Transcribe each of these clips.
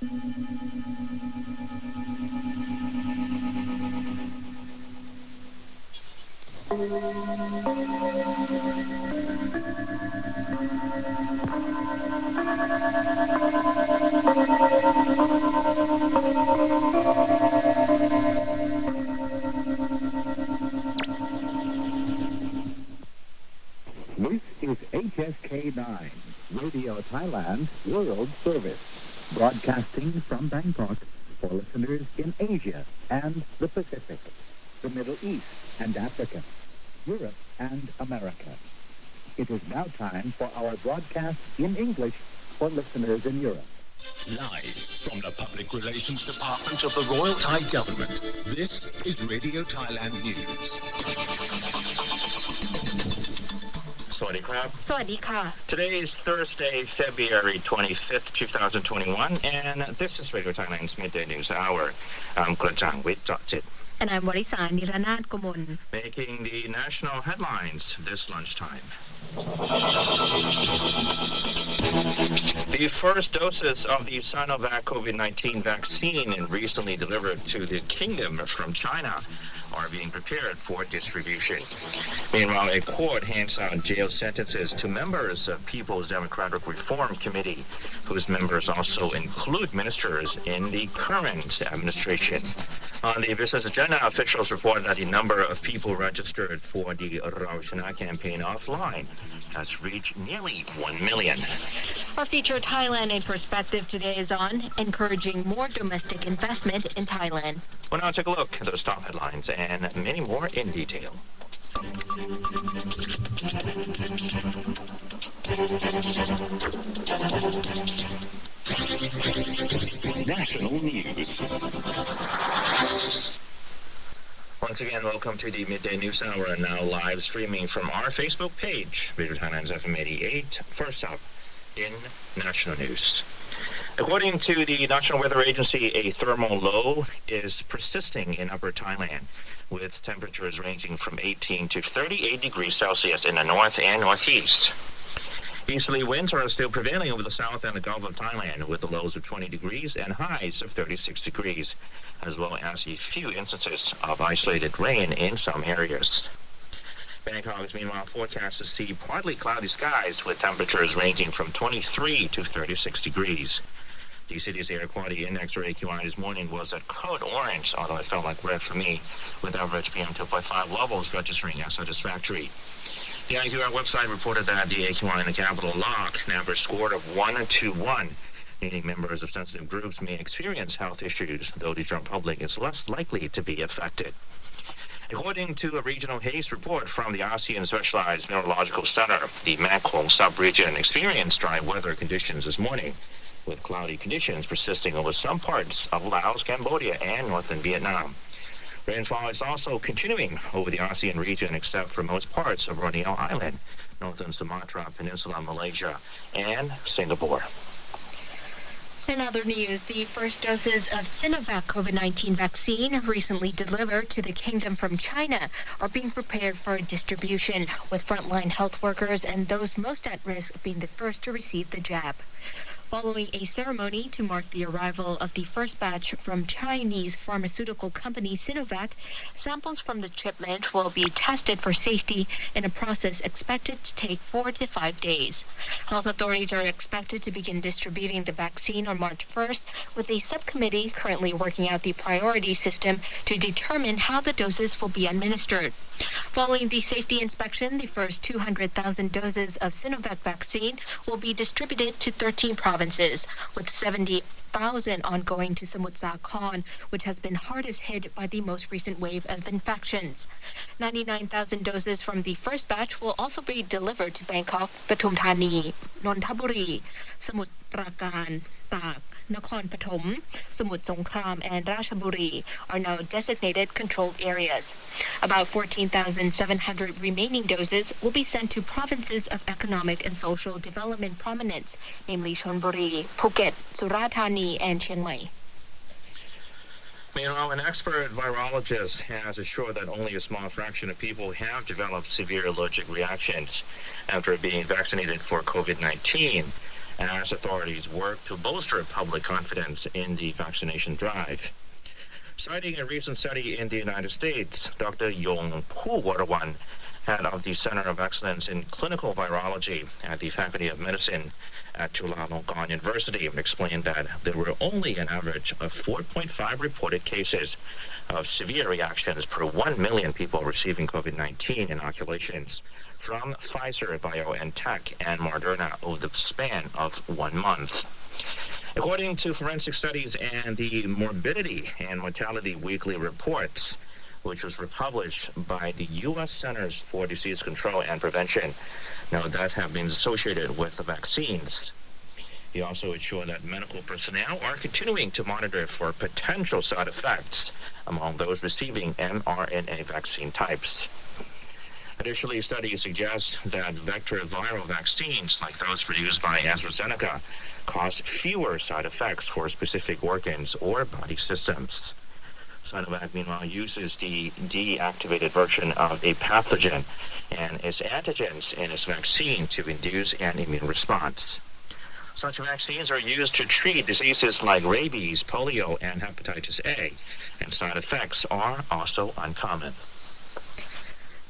This is HSK9, Radio Thailand World Service, broadcasting from Bangkok for listeners in Asia and the Pacific, the Middle East and Africa, Europe and America. It is now time for our broadcast in English for listeners in Europe. Live from the Public Relations Department of the Royal Thai Government, this is Radio Thailand News. สวัสดีครับ สวัสดีค่ะ Today is Thursday, February 25th, 2021, and this is Radio Thailand's Midday News Hour. I'm Glajang with Jit. And I'm Warisa Niranath Gomon. Making the national headlines this lunchtime. The first doses of the Sinovac COVID-19 vaccine recently delivered to the kingdom from China are being prepared for distribution. Meanwhile, a court hands out jail sentences to members of People's Democratic Reform Committee, whose members also include ministers in the current administration. On the business agenda, officials report that the number of people registered for the Rao Chana campaign offline has reached nearly 1 million. Our feature Thailand in Perspective today is on encouraging more domestic investment in Thailand. We'll now take a look at those top headlines and many more in detail. National News. Once again, welcome to the Midday News Hour, now live streaming from our Facebook page, Radio Thailand's FM 88. First up, in national news. According to the National Weather Agency, a thermal low is persisting in Upper Thailand, with temperatures ranging from 18 to 38 degrees Celsius in the north and northeast. Easterly winds are still prevailing over the south and the Gulf of Thailand, with the lows of 20 degrees and highs of 36 degrees, as well as a few instances of isolated rain in some areas. Bangkok is meanwhile forecast to see partly cloudy skies, with temperatures ranging from 23 to 36 degrees. The city's air quality index, or AQI, this morning was at code orange, although it felt like red for me, with average PM 2.5 levels registering as satisfactory. The IQR website reported that the AQI in the capital Lok average scored of 121, meaning members of sensitive groups may experience health issues, though the general public is less likely to be affected. According to a regional haze report from the ASEAN Specialized Meteorological Center, the Mekong sub-region experienced dry weather conditions this morning, with cloudy conditions persisting over some parts of Laos, Cambodia, and northern Vietnam. Rainfall is also continuing over the ASEAN region, except for most parts of Borneo Island, northern Sumatra Peninsula, Malaysia, and Singapore. In other news, the first doses of Sinovac COVID-19 vaccine recently delivered to the kingdom from China are being prepared for distribution, with frontline health workers and those most at risk being the first to receive the jab. Following a ceremony to mark the arrival of the first batch from Chinese pharmaceutical company Sinovac, samples from the shipment will be tested for safety in a process expected to take 4 to 5 days. Health authorities are expected to begin distributing the vaccine on March 1st, with a subcommittee currently working out the priority system to determine how the doses will be administered. Following the safety inspection, the first 200,000 doses of Sinovac vaccine will be distributed to 13 provinces, with 70,000 ongoing to Samut Sakhon, which has been hardest hit by the most recent wave of infections. 99,000 doses from the first batch will also be delivered to Bangkok, Pathum Thani, Nonthaburi, Samut Prakan, Tak, Nakhon Pathom, Samut Songkhram, and Ratchaburi are now designated controlled areas. About 14,700 remaining doses will be sent to provinces of economic and social development prominence, namely Chonburi, Phuket, Surat Thani, and Chiang Mai. Meanwhile, an expert virologist has assured that only a small fraction of people have developed severe allergic reactions after being vaccinated for COVID-19, as authorities work to bolster public confidence in the vaccination drive. Citing a recent study in the United States, Dr. Yong Pu Warawan, head of the Center of Excellence in Clinical Virology at the Faculty of Medicine at Chulalongkorn University, explained that there were only an average of 4.5 reported cases of severe reactions per 1 million people receiving COVID-19 inoculations from Pfizer, BioNTech, and Moderna over the span of 1 month. According to forensic studies and the Morbidity and Mortality Weekly Reports, which was republished by the U.S. Centers for Disease Control and Prevention, now that have been associated with the vaccines. He also ensured that medical personnel are continuing to monitor for potential side effects among those receiving mRNA vaccine types. Additionally, studies suggest that vector viral vaccines, like those produced by AstraZeneca, cause fewer side effects for specific organs or body systems. Sinovac, meanwhile, uses the deactivated version of a pathogen and its antigens in its vaccine to induce an immune response. Such vaccines are used to treat diseases like rabies, polio, and hepatitis A, and side effects are also uncommon.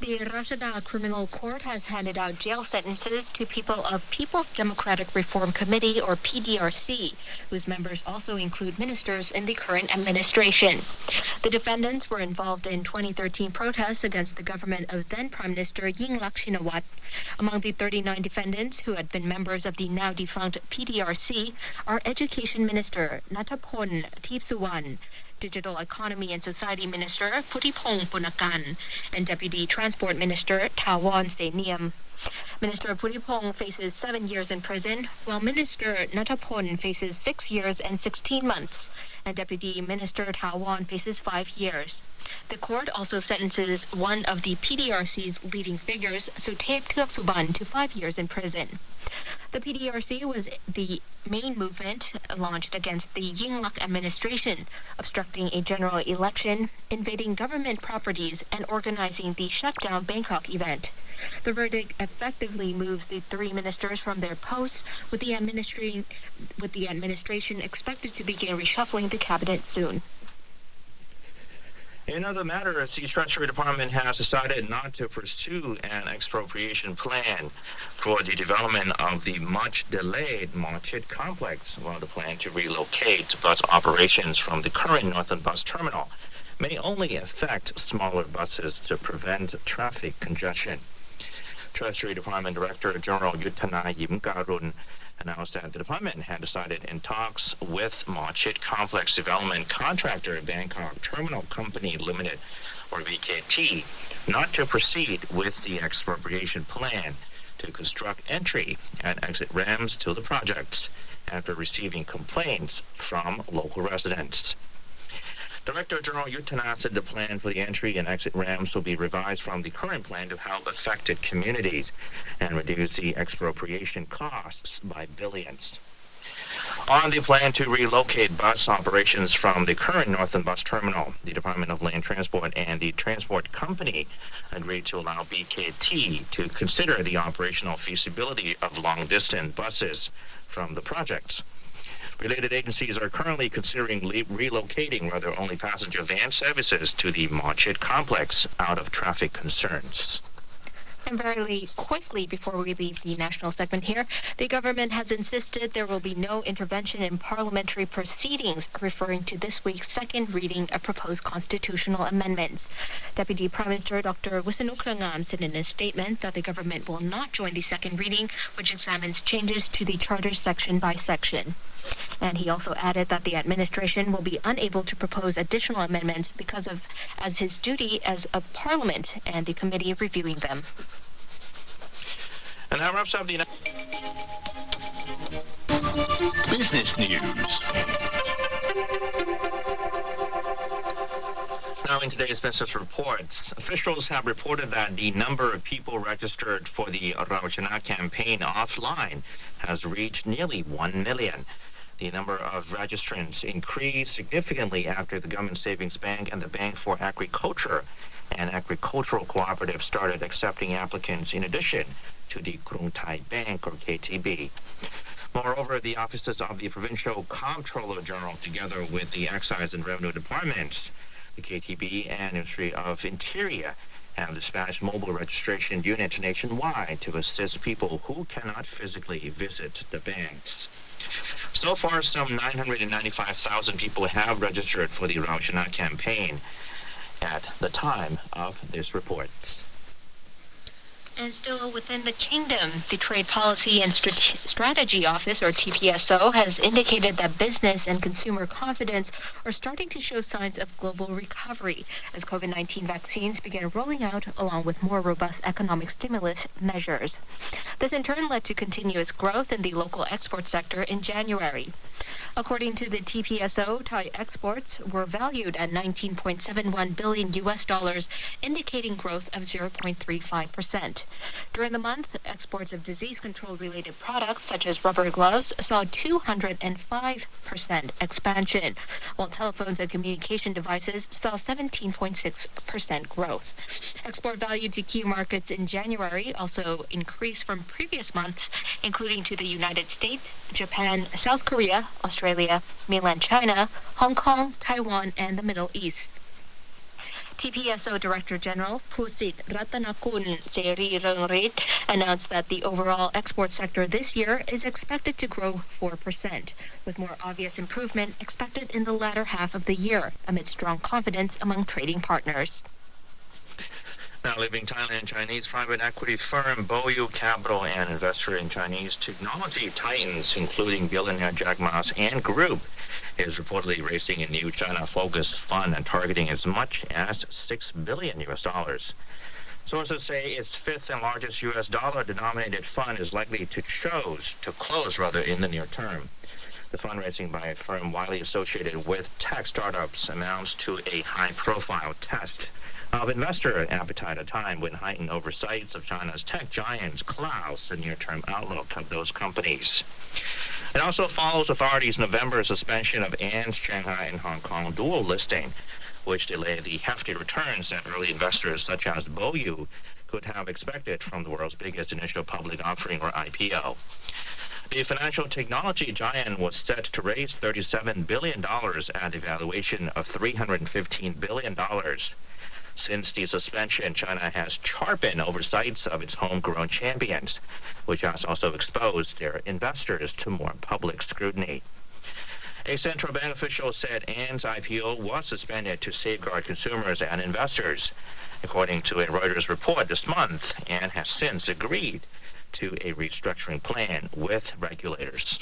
The Rajada Criminal Court has handed out jail sentences to people of People's Democratic Reform Committee, or PDRC, whose members also include ministers in the current administration. The defendants were involved in 2013 protests against the government of then-Prime Minister Yingluck Shinawatra. Among the 39 defendants who had been members of the now-defunct PDRC are Education Minister Nattapon Teepsuwan, Digital Economy and Society Minister Putipong Punakan, and Deputy Transport Minister Thawon Seniam. Minister Putipong faces 7 years in prison, while Minister Nattapon faces 6 years and 16 months, and Deputy Minister Thawon faces 5 years. The court also sentences one of the PDRC's leading figures, Suthep Thaugsuban, to 5 years in prison. The PDRC was the main movement launched against the Yingluck administration, obstructing a general election, invading government properties, and organizing the Shutdown Bangkok event. The verdict effectively moves the 3 ministers from their posts, with the administration expected to begin reshuffling the cabinet soon. In other matters, the Treasury Department has decided not to pursue an expropriation plan for the development of the much-delayed Market complex, while the plan to relocate bus operations from the current Northern Bus Terminal may only affect smaller buses to prevent traffic congestion. Treasury Department Director General Yuttana Yimkarun announced that the department had decided in talks with Market Complex Development Contractor Bangkok Terminal Company Limited, or BKT, not to proceed with the expropriation plan to construct entry and exit ramps to the projects after receiving complaints from local residents. Director General Yuttana said the plan for the entry and exit ramps will be revised from the current plan to help affected communities and reduce the expropriation costs by billions. On the plan to relocate bus operations from the current Northern Bus Terminal, the Department of Land Transport and the Transport Company agreed to allow BKT to consider the operational feasibility of long-distance buses from the projects. Related agencies are currently considering relocating rather-only passenger van services to the Market complex out of traffic concerns. And very quickly, before we leave the national segment here, the government has insisted there will be no intervention in parliamentary proceedings, referring to this week's second reading of proposed constitutional amendments. Deputy Prime Minister Dr. Wissanukhrangam said in a statement that the government will not join the second reading, which examines changes to the Charter section by section. And he also added that the administration will be unable to propose additional amendments because of as his duty as a parliament and the committee reviewing them. And that wraps up the Business news. Now in today's business reports, officials have reported that the number of people registered for the Rauchana campaign offline has reached nearly 1 million. The number of registrants increased significantly after the Government Savings Bank and the Bank for Agriculture and Agricultural Cooperative started accepting applicants in addition to the Krung Thai Bank, or KTB. Moreover, the offices of the Provincial Comptroller General, together with the Excise and Revenue Departments, the KTB, and Ministry of Interior, have dispatched mobile registration units nationwide to assist people who cannot physically visit the banks. So far, some 995,000 people have registered for the Raushana campaign at the time of this report. And still within the kingdom, the Trade Policy and Strategy Office, or TPSO, has indicated that business and consumer confidence are starting to show signs of global recovery as COVID-19 vaccines begin rolling out along with more robust economic stimulus measures. This in turn led to continuous growth in the local export sector in January. According to the TPSO, Thai exports were valued at $19.71 billion, indicating growth of 0.35%. During the month, exports of disease control-related products such as rubber gloves saw 205% expansion, while telephones and communication devices saw 17.6% growth. Export value to key markets in January also increased from previous months, including to the United States, Japan, South Korea, Australia, mainland China, Hong Kong, Taiwan, and the Middle East. TPSO Director General Pusit Ratanakul Seri Rungrit announced that the overall export sector this year is expected to grow 4%, with more obvious improvement expected in the latter half of the year amid strong confidence among trading partners. Now, leaving Thailand, Chinese private equity firm Boyu Capital and investor in Chinese technology titans, including billionaire Jack Ma and Group, is reportedly raising a new China-focused fund and targeting as much as $6 billion. Sources say its fifth and largest U.S. dollar-denominated fund is likely to close in the near term. The fundraising by a firm widely associated with tech startups amounts to a high-profile test of investor appetite at a time when heightened oversights of China's tech giants clouds the near-term outlook of those companies. It also follows authorities' November suspension of Ant's Shanghai and Hong Kong dual listing, which delayed the hefty returns that early investors such as Boyu could have expected from the world's biggest initial public offering, or IPO. The financial technology giant was set to raise $37 billion at a valuation of $315 billion. Since the suspension, China has sharpened oversights of its homegrown champions, which has also exposed their investors to more public scrutiny. A central bank official said Ant's IPO was suspended to safeguard consumers and investors. According to a Reuters report this month, Ant has since agreed to a restructuring plan with regulators.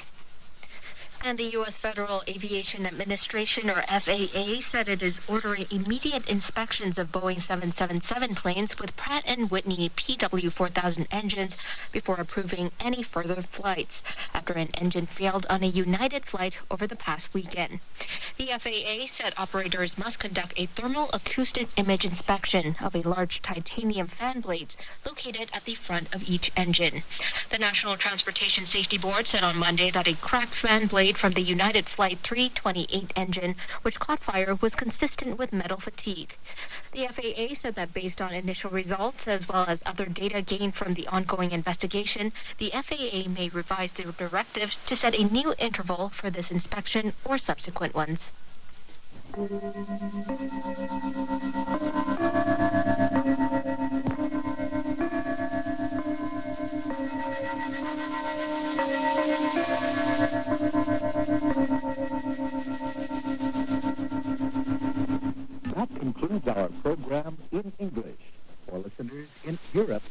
And the U.S. Federal Aviation Administration, or FAA, said it is ordering immediate inspections of Boeing 777 planes with Pratt & Whitney PW4000 engines before approving any further flights, after an engine failed on a United flight over the past weekend. The FAA said operators must conduct a thermal acoustic image inspection of a large titanium fan blades located at the front of each engine. The National Transportation Safety Board said on Monday that a cracked fan blade from the United Flight 328 engine, which caught fire, was consistent with metal fatigue. The FAA said that based on initial results, as well as other data gained from the ongoing investigation, the FAA may revise the directives to set a new interval for this inspection or subsequent ones. That concludes our program in English. For listeners in Europe,